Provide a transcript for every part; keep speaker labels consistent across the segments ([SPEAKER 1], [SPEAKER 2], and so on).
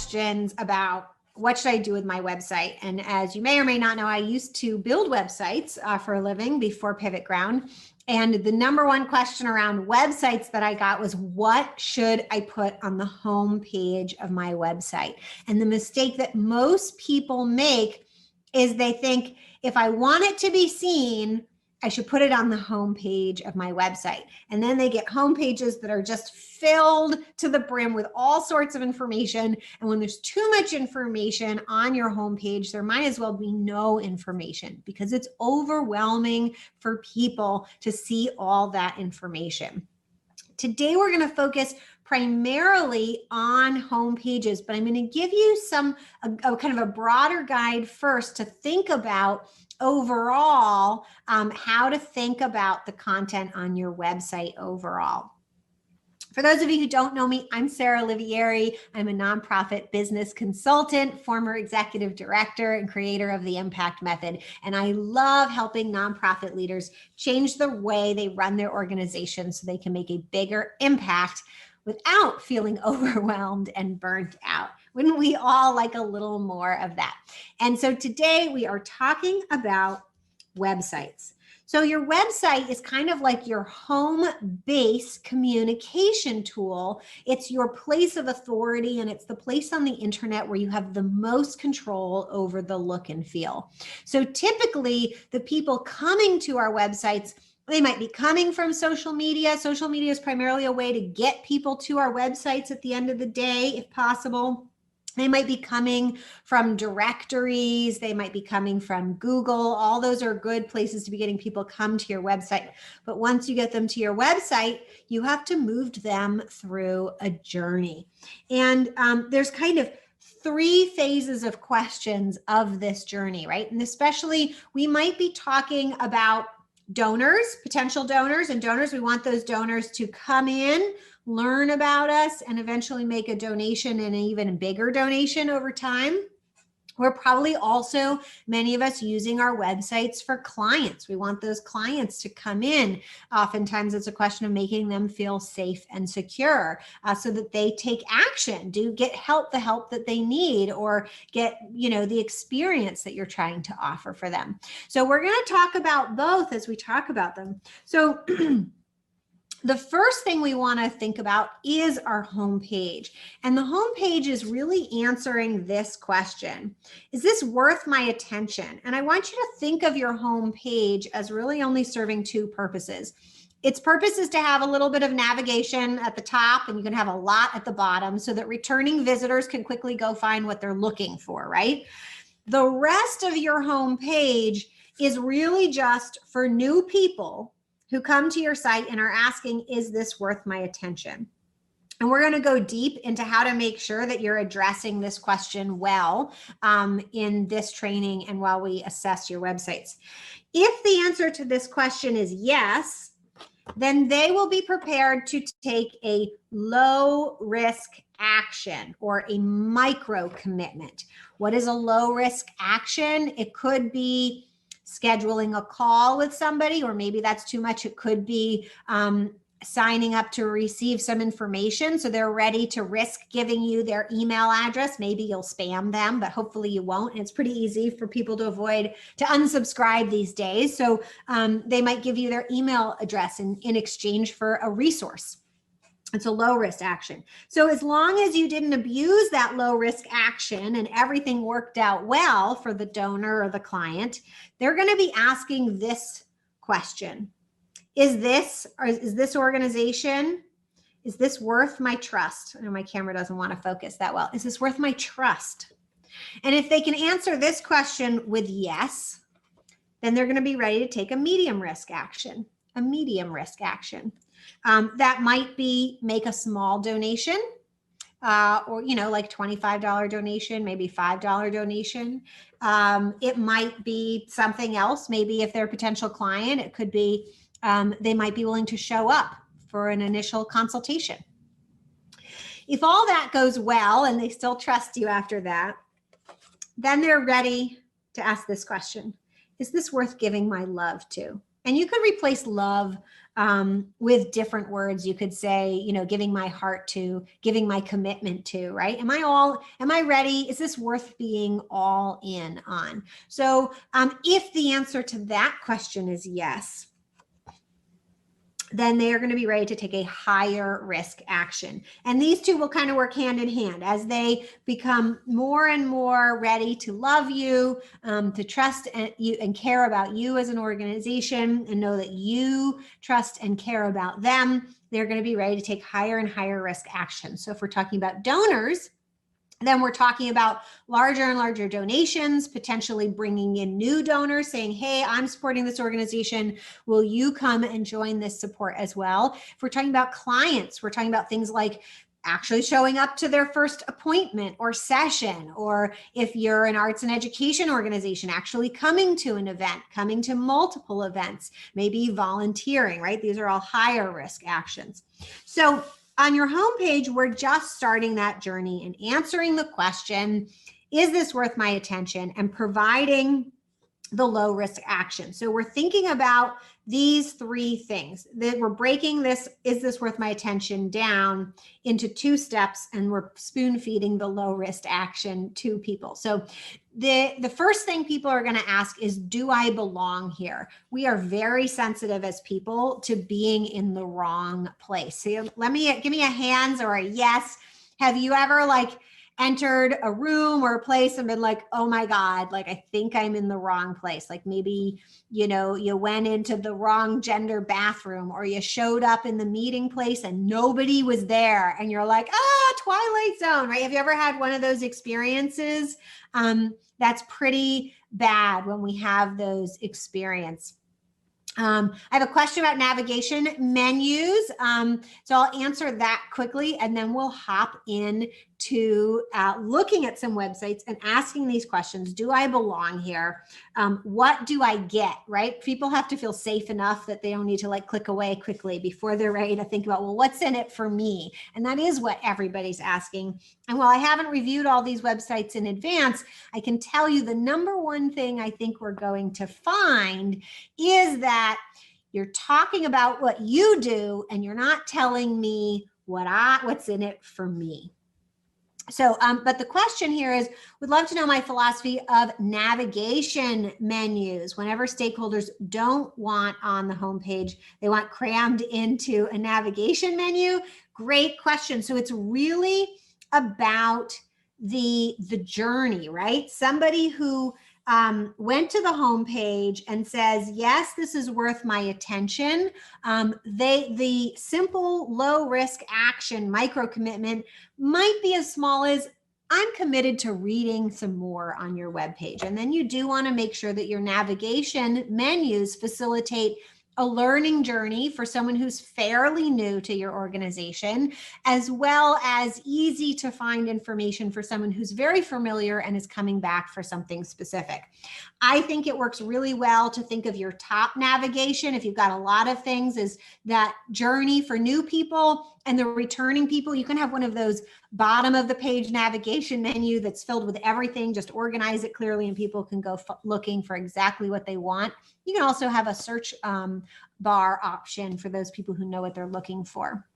[SPEAKER 1] questions about what should I do with my website? And as you may or may not know, I used to build websites for a living before PivotGround. And the number one question around websites that I got was, what should I put on the home page of my website? And the mistake that most people make is they think, if I want it to be seen, I should put it on the home page of my website. And then they get home pages that are just filled to the brim with all sorts of information. And when there's too much information on your home page, there might as well be no information, because it's overwhelming for people to see all that information. Today, we're going to focus primarily on home pages, but I'm going to give you a kind of a broader guide first to think about overall how to think about the content on your website overall. For those of you who don't know me, I'm Sarah Olivieri. I'm a nonprofit business consultant, former executive director, and creator of the Impact Method. And I love helping nonprofit leaders change the way they run their organization so they can make a bigger impact without feeling overwhelmed and burnt out. Wouldn't we all like a little more of that? And so today we are talking about websites. So your website is kind of like your home base communication tool. It's your place of authority, and it's the place on the internet where you have the most control over the look and feel. So typically the people coming to our websites, they might be coming from social media. Social media is primarily a way to get people to our websites at the end of the day, if possible. They might be coming from directories. They might be coming from Google. All those are good places to be getting people come to your website. But once you get them to your website, you have to move them through a journey. And there's kind of 3 phases of questions of this journey, right? And especially we might be talking about donors, potential donors, and donors. We want those donors to come in, learn about us, and eventually make a donation, and an even bigger donation over time. We're probably also, many of us, using our websites for clients. We want those clients to come in. Oftentimes it's a question of making them feel safe and secure so that they take action, get the help that they need, or get, the experience that you're trying to offer for them. So we're going to talk about both as we talk about them. So the first thing we want to think about is our homepage. And the homepage is really answering this question. Is this worth my attention? And I want you to think of your homepage as really only serving 2 purposes. Its purpose is to have a little bit of navigation at the top, and you can have a lot at the bottom so that returning visitors can quickly go find what they're looking for, right? The rest of your homepage is really just for new people who come to your site and are asking, is this worth my attention? And we're going to go deep into how to make sure that you're addressing this question well in this training and while we assess your websites. If the answer to this question is yes, then they will be prepared to take a low risk action or a micro commitment. What is a low risk action? It could be scheduling a call with somebody, or maybe that's too much. It could be signing up to receive some information so they're ready to risk giving you their email address. Maybe you'll spam them, but hopefully you won't. And it's pretty easy for people to unsubscribe these days. So they might give you their email address in exchange for a resource. It's a low risk action. So as long as you didn't abuse that low risk action and everything worked out well for the donor or the client, they're going to be asking this question. Is this organization, is this worth my trust? I know my camera doesn't want to focus that well. Is this worth my trust? And if they can answer this question with yes, then they're going to be ready to take a medium risk action, that might be make a small donation or, like $25 donation, maybe $5 donation. It might be something else. Maybe if they're a potential client, it could be they might be willing to show up for an initial consultation. If all that goes well and they still trust you after that, then they're ready to ask this question. Is this worth giving my love to? And you could replace love with different words. You could say, you know, giving my heart to, giving my commitment to, right? Am I ready? Is this worth being all in on? So if the answer to that question is yes, then they are going to be ready to take a higher risk action. And these two will kind of work hand in hand as they become more and more ready to love you, to trust you and care about you as an organization, and know that you trust and care about them. They're going to be ready to take higher and higher risk action. So if we're talking about donors, then we're talking about larger and larger donations, potentially bringing in new donors saying, hey, I'm supporting this organization. Will you come and join this support as well? If we're talking about clients, we're talking about things like actually showing up to their first appointment or session, or if you're an arts and education organization, actually coming to an event, coming to multiple events, maybe volunteering, right? These are all higher risk actions. So on your homepage, we're just starting that journey and answering the question, is this worth my attention? And providing the low risk action. So we're thinking about these three things that we're breaking this, is this worth my attention, down into 2 steps, and we're spoon feeding the low risk action to people. So the first thing people are going to ask is, do I belong here? We are very sensitive as people to being in the wrong place. So give me a hands or a yes. Have you ever entered a room or a place and been like, oh my God, I think I'm in the wrong place. Maybe, you went into the wrong gender bathroom, or you showed up in the meeting place and nobody was there. And you're like, Twilight Zone, right? Have you ever had one of those experiences? That's pretty bad when we have those experiences. I have a question about navigation menus. So I'll answer that quickly, and then we'll hop in to looking at some websites and asking these questions. Do I belong here? What do I get, right? People have to feel safe enough that they don't need to click away quickly before they're ready to think about, well, what's in it for me? And that is what everybody's asking. And while I haven't reviewed all these websites in advance, I can tell you the number one thing I think we're going to find is that you're talking about what you do and you're not telling me what's in it for me. So, but the question here is, would love to know my philosophy of navigation menus. Whenever stakeholders don't want on the homepage, they want crammed into a navigation menu. Great question. So it's really about the journey, right? Somebody who went to the homepage and says, yes, this is worth my attention. The simple low risk action micro commitment might be as small as, I'm committed to reading some more on your webpage. And then you do want to make sure that your navigation menus facilitate a learning journey for someone who's fairly new to your organization, as well as easy to find information for someone who's very familiar and is coming back for something specific. I think it works really well to think of your top navigation, if you've got a lot of things, is that journey for new people and the returning people. You can have one of those bottom of the page navigation menu that's filled with everything, just organize it clearly and people can go looking for exactly what they want. You can also have a search bar option for those people who know what they're looking for.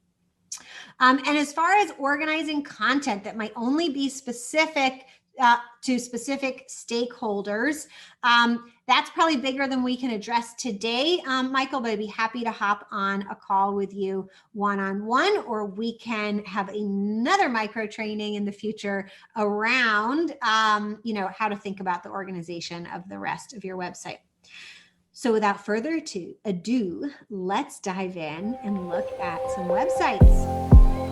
[SPEAKER 1] And as far as organizing content that might only be specific to specific stakeholders, that's probably bigger than we can address today, Michael, but I'd be happy to hop on a call with you one-on-one, or we can have another micro training in the future around, how to think about the organization of the rest of your website. So without further ado, let's dive in and look at some websites.